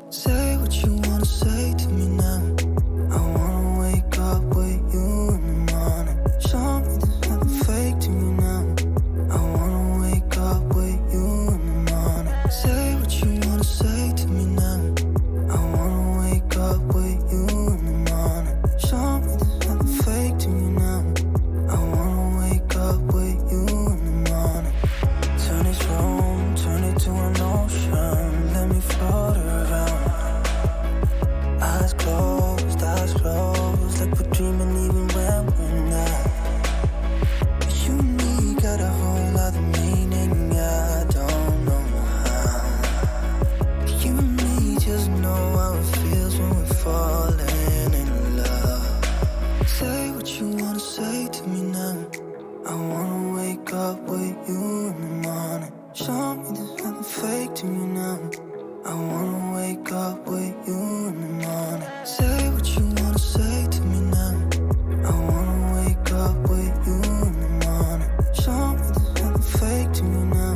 Say what you wanna say to me now. I wanna wake up with you in the morning. Show me there's nothing fake to me now. I wanna wake up with you in the morning. Say what you wanna say to me now. I wanna wake up with you in the morning. Show me there's nothing fake to me now. I wanna wake up with you in the morning. Turn this room, turn it to an ocean. Let me float around. Eyes closed, like we're dreaming even when we're not. You and me got a whole other meaning, I don't know how. You and me just know how it feels when we're falling in love. Say what you wanna say to me now. I wanna wake up with you in the morning. Show me there's nothing fake to me now. I wanna wake up with you in the morning. Say what you wanna say to me now. I wanna wake up with you in the morning. Show me there's nothing fake to me now.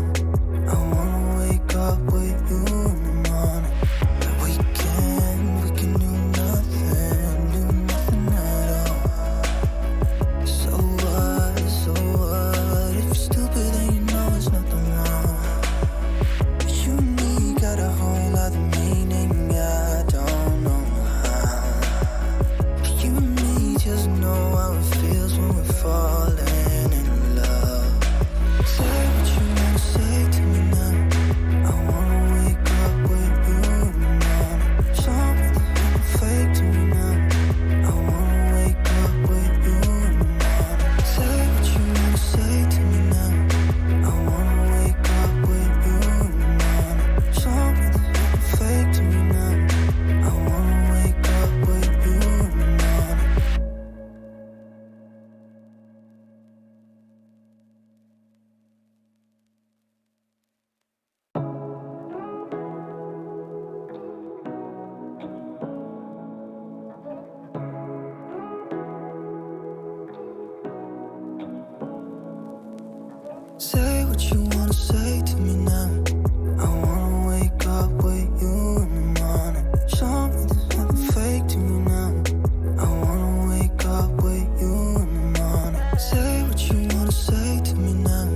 I wanna wake up with you in the morning. We can do nothing at all. So what, if you're stupid then you know there's nothing wrong. You and me got a whole other meaning, I don't know how. You and me just know how it feels when we're falling in love. Say what you wanna say to me now. I wanna wake up with you in the morning. Show me there's nothing fake to me now. I wanna wake up with you in the morning. Say what you wanna say to me now. I wanna wake up with you in the morning. Show me there's nothing fake to me now. I wanna wake up with you in the morning. Say what you wanna say to me now. I wanna wake up with you in the morning. Show me there's nothing fake to me now. I wanna wake up with you in the morning. Say what you wanna say to me now.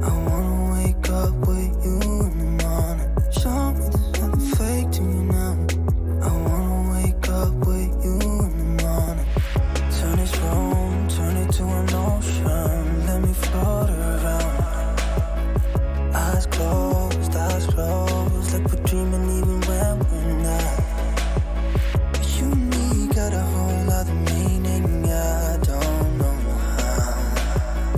I wanna wake up with you in the morning. Show me there's nothing fake to me now. I wanna wake up with you in the morning. Turn this room, turn it to an ocean. Let me float around. Eyes closed, like we're dreaming even when we're not. You and me got a whole other meaning, I don't know how.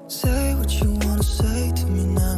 Say what you wanna say to me now.